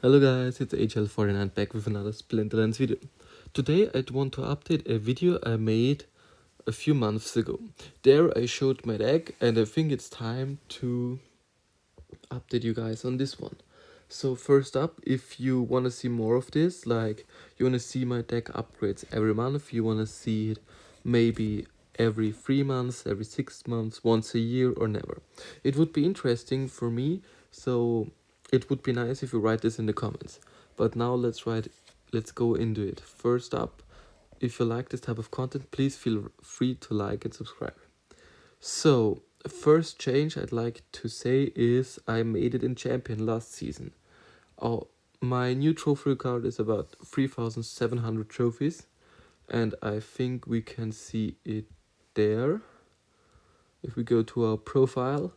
Hello guys, it's Ign Hl04 and I'm back with another Splinterlands video. Today I want to update a video I made a few months ago. There I showed my deck and I think it's time to update you guys on this one. So first up, if you want to see more of this, like you want to see my deck upgrades every month, you want to see it maybe every 3 months, every 6 months, once a year or never. It would be interesting for me, so it would be nice if you write this in the comments. But now let's go into it. First up, if you like this type of content, please feel free to like and subscribe. So, first change I'd like to say is I made it in Champion last season. Oh, my new trophy card is about 3,700 trophies, and I think we can see it there. If we go to our profile,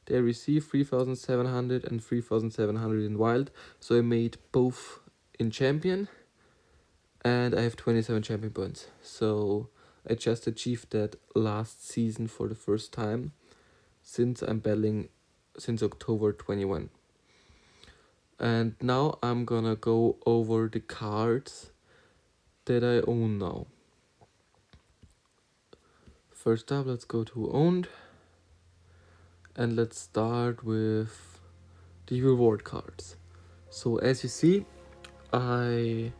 there we see 3,700 and 3,700 in wild. So I made both in Champion, and I have 27 champion points. So I just achieved that last season for the first time since I'm battling since October 21. And now I'm gonna go over the cards that I own now. First up, let's go to owned. And let's start with the reward cards. So as you see, I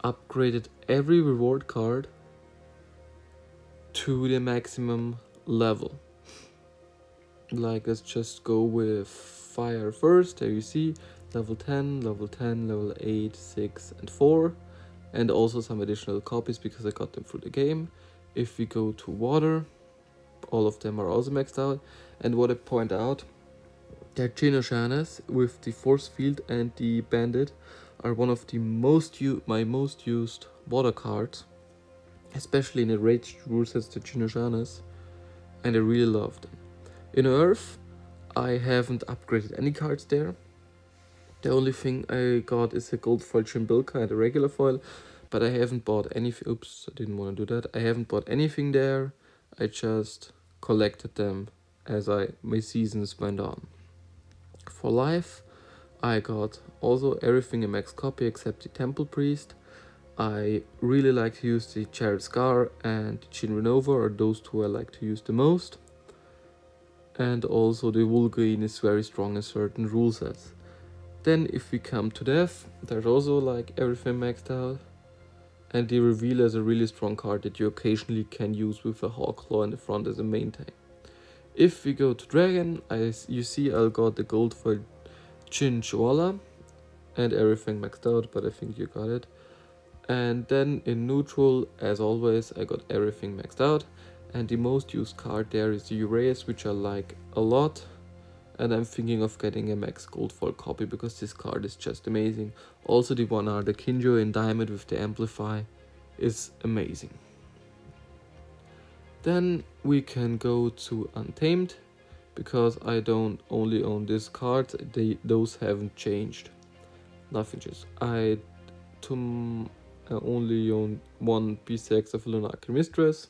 upgraded every reward card to the maximum level. Like, let's just go with fire first. There you see level 10, level 10, level 8, 6 and 4, and also some additional copies because I got them through the game. If we go to water, all of them are also maxed out. And what I point out, that Genoshanas with the force field and the bandit are one of the my most used water cards, especially in the raged rules as the Genoshanas, and I really love them. In Earth, I haven't upgraded any cards there. The only thing I got is a gold foil Chimbilka and a regular foil, but I haven't bought anything. Oops, I didn't want to do that. I haven't bought anything there. I just collected them as my seasons went on. For life, I got also everything in max copy except the Temple Priest. I really like to use the Jared Scar and the Chin Renova, are those two I like to use the most. And also the Vulgine is very strong in certain rule sets. Then if we come to death, there's also like everything maxed out. And the Revealer is a really strong card that you occasionally can use with a Hawk Claw in the front as a main tank. If we go to Dragon, you see I got the gold foil Chinchwala and everything maxed out, but I think you got it. And then in neutral, as always, I got everything maxed out. And the most used card there is the Uraeus, which I like a lot. And I'm thinking of getting a max gold foil copy because this card is just amazing. Also the 1R, the Kinjo in Diamond with the Amplify is amazing. Then we can go to Untamed, because I don't only own this card, those haven't changed. Nothing changed. I only own one BCX of Lunar Mistress.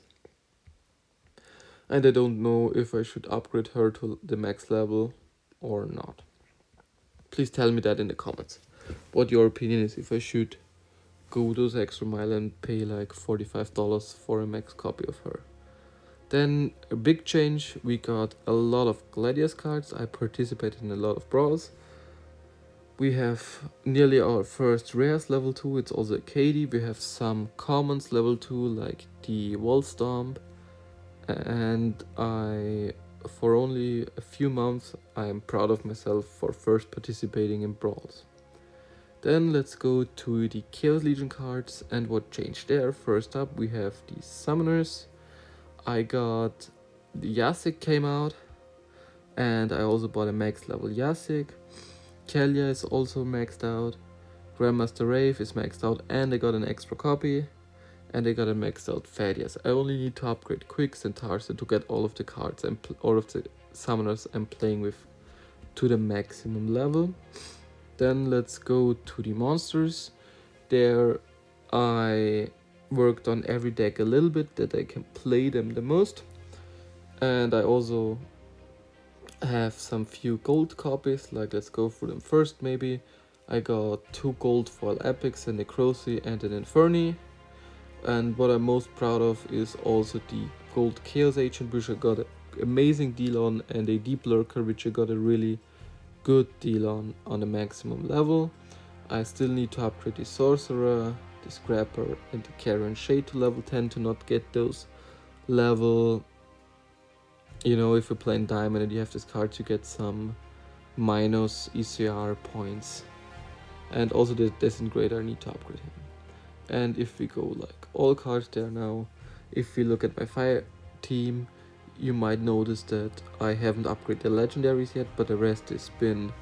And I don't know if I should upgrade her to the max level or not. Please tell me that in the comments. What your opinion is, if I should go those extra mile and pay like $45 for a max copy of her. Then a big change, we got a lot of Gladius cards. I participated in a lot of brawls. We have nearly our first rares level 2, it's also a KD. We have some commons level 2 like the Wall Stomp. And for only a few months, I am proud of myself for first participating in brawls. Then let's go to the Chaos Legion cards and what changed there. First up, we have the Summoners. I got the Yasik came out, and I also bought a max level Yasik. Kalia is also maxed out. Grandmaster Rave is maxed out, and I got an extra copy. And I got a maxed out Thaddeus. I only need to upgrade Quicks and Tarsa to get all of the cards and all of the summoners I'm playing with to the maximum level. Then let's go to the monsters. There I worked on every deck a little bit that I can play them the most. And I also I have some few gold copies, like let's go through them first maybe. I got 2 gold foil epics, a Necrosi and an Inferni. And what I'm most proud of is also the gold Chaos Agent, which I got an amazing deal on, and a Deep Lurker, which I got a really good deal on the maximum level. I still need to upgrade the Sorcerer, the Scrapper, and the Carrion Shade to level 10 to not get those level... You know, if you're playing Diamond and you have this card, you get some minus ECR points. And also the Disintegrator, I need to upgrade him. And if we go like all cards there now, if we look at my fire team, you might notice that I haven't upgraded the legendaries yet, but the rest has been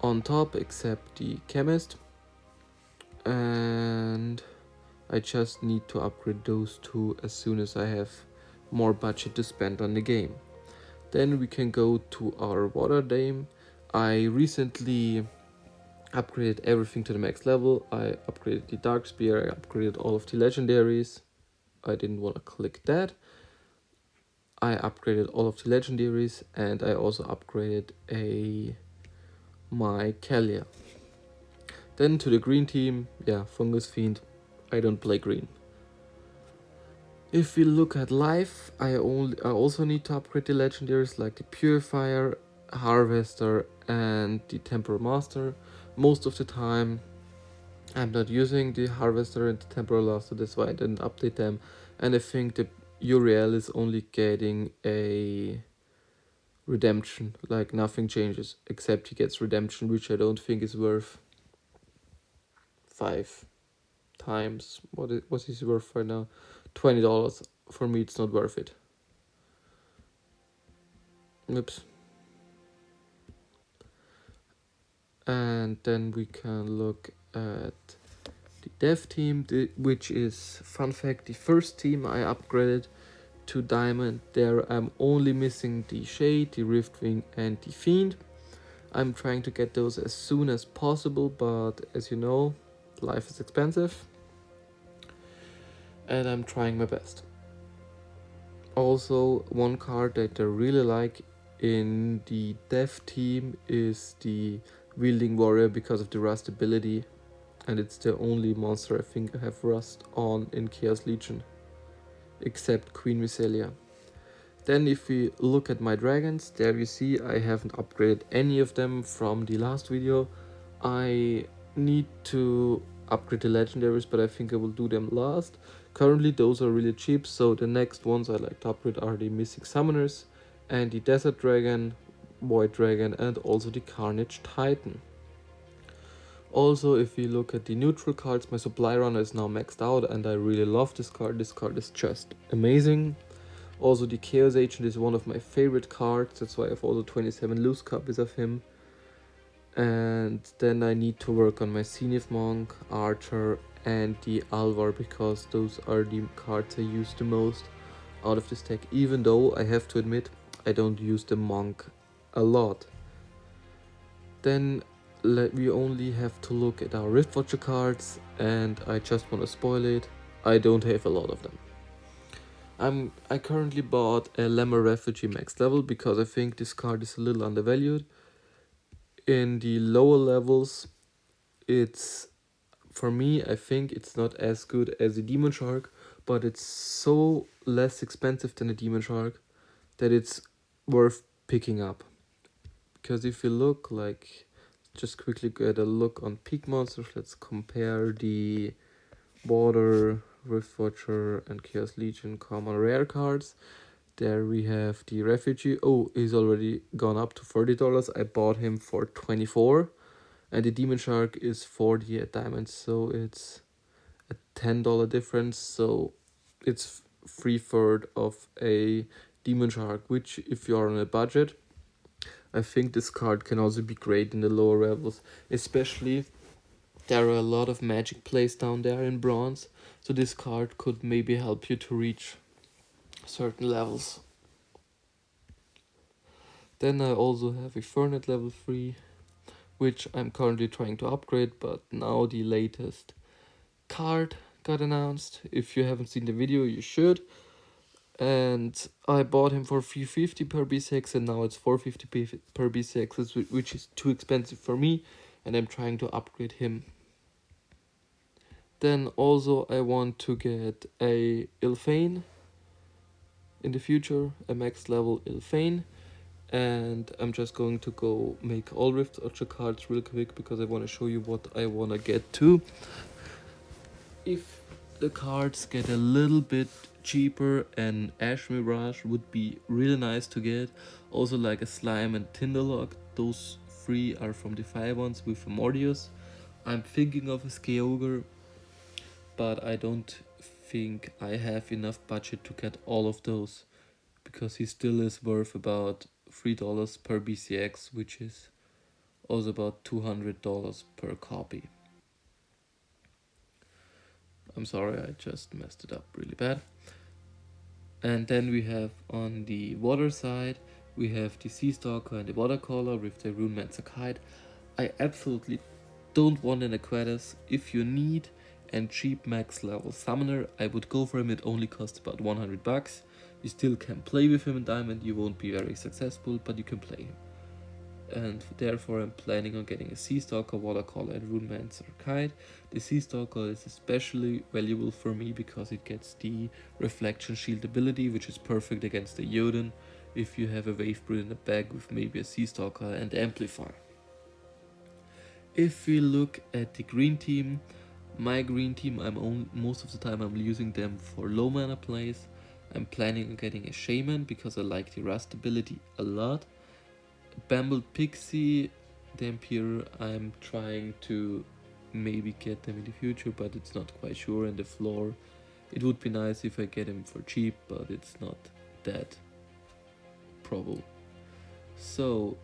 on top except the chemist. And I just need to upgrade those 2 as soon as I have more budget to spend on the game. Then we can go to our water dame. I recently upgraded everything to the max level. I upgraded the Dark Spear, I upgraded all of the legendaries. I didn't want to click that. I upgraded all of the legendaries, and I also upgraded my Kalia. Then to the green team, yeah, Fungus Fiend. I don't play green. If we look at life, I also need to upgrade the legendaries like the Purifier, Harvester, and the Temporal Master. Most of the time I'm not using the Harvester and the Temporal Master, that's why I didn't update them. And I think the Uriel is only getting a redemption, like nothing changes except he gets redemption, which I don't think is worth 5 times what is he worth right now? $20. For me it's not worth it. Oops. And then we can look at the dev team, which is, fun fact, the first team I upgraded to Diamond. There I'm only missing the Shade, the Riftwing, and the Fiend. I'm trying to get those as soon as possible, but as you know, life is expensive. And I'm trying my best. Also, one card that I really like in the dev team is the Wielding Warrior because of the rust ability. And it's the only monster I think I have rust on in Chaos Legion, except Queen Visalia. Then if we look at my dragons, there you see I haven't upgraded any of them from the last video. I need to upgrade the legendaries, but I think I will do them last. Currently those are really cheap, so the next ones I like to upgrade are the Mystic Summoners and the Desert Dragon, Void Dragon, and also the Carnage Titan. Also, if we look at the neutral cards, my Supply Runner is now maxed out and I really love this card. This card is just amazing. Also, the Chaos Agent is one of my favorite cards, that's why I have also 27 loose copies of him. And then I need to work on my Zenith Monk, Archer, and the Alvar, because those are the cards I use the most out of this deck, even though I have to admit I don't use the Monk a lot. Then we only have to look at our Riftwatcher cards, and I just want to spoil it, I don't have a lot of them. I currently bought a Lemmer Refugee max level because I think this card is a little undervalued. In the lower levels, it's, for me, I think it's not as good as a Demon Shark, but it's so less expensive than a Demon Shark that it's worth picking up. Because if you look, like, just quickly get a look on peak monsters, let's compare the Border, Riftwatcher, and Chaos Legion common rare cards. There we have the Refugee. Oh, he's already gone up to $30. I bought him for $24. And the Demon Shark is 40 at Diamond, so it's a $10 difference. So it's 3/3 of a Demon Shark, which if you're on a budget, I think this card can also be great in the lower levels. Especially there are a lot of magic plays down there in bronze, so this card could maybe help you to reach certain levels. Then I also have a Fernet level 3, which I'm currently trying to upgrade, but now the latest card got announced. If you haven't seen the video, you should. and I bought him for 350 per B6, and now it's 450 per B6, which is too expensive for me, and I'm trying to upgrade him. Then also I want to get a Ilfane in the future, a max level Ilfane, and I'm just going to go make all Rift Archer cards real quick because I want to show you what I want to get to. If the cards get a little bit cheaper, and Ash Mirage would be really nice to get. Also like a Slime and Tinderlock, those three are from the 5 ones with a Mordius. I'm thinking of a Skeogre, but I don't think I have enough budget to get all of those, because he still is worth about $3 per BCX, which is also about $200 per copy. I'm sorry, I just messed it up really bad. And then we have on the water side, we have the Sea Stalker and the Watercaller with the Runemancer Kite. I absolutely don't want an Aquatus. If you need a cheap max level summoner, I would go for him. It only costs about 100 bucks. You still can play with him in Diamond. You won't be very successful, but you can play him. And therefore I'm planning on getting a Sea Stalker, Watercaller and Runemancer Kite. The Sea Stalker is especially valuable for me because it gets the Reflection Shield ability, which is perfect against the Jotun if you have a Wave Breed in the bag with maybe a Sea Stalker and Amplifier. If we look at the green team, my green team, most of the time I'm using them for low mana plays. I'm planning on getting a Shaman because I like the Rust ability a lot. Bambled Pixie, Dampier, I'm trying to maybe get them in the future, but it's not quite sure. And the floor, it would be nice if I get him for cheap, but it's not that probable. So,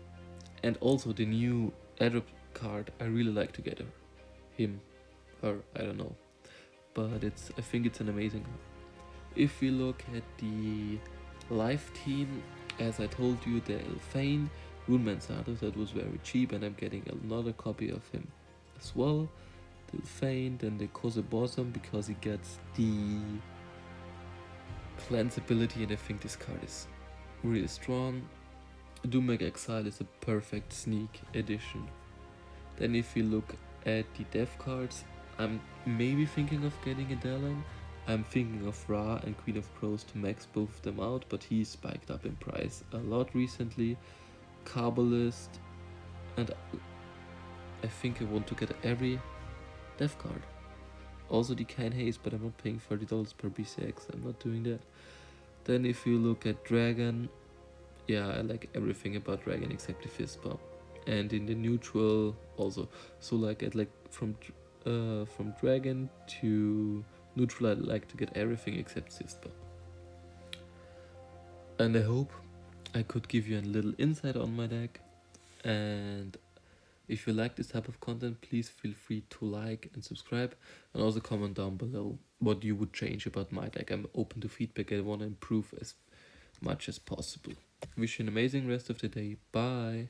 and also the new Adopt card, I really like to get him, her, I don't know, but I think it's an amazing card. If we look at the live team, as I told you, the Ilfane, Runemancer, that was very cheap, and I'm getting another copy of him as well. The Ilfane, then the Kozebosom, because he gets the cleanse ability, and I think this card is really strong. Doomeg Exile is a perfect sneak addition. Then if we look at the dev cards, I'm maybe thinking of getting a Delan. I'm thinking of Ra and Queen of Crows to max both of them out, but he's spiked up in price a lot recently. Carbalist, and I think I want to get every dev card. Also Decaying Haze, but I'm not paying $30 per BCX, I'm not doing that. Then if you look at Dragon, yeah, I like everything about Dragon except the Fistbomb. And in the neutral also, so like from Dragon to neutral, I like to get everything except Fistbomb. And I hope I could give you a little insight on my deck. And if you like this type of content, please feel free to like and subscribe, and also comment down below what you would change about my deck. I'm open to feedback. I want to improve as much as possible. Wish you an amazing rest of the day. Bye.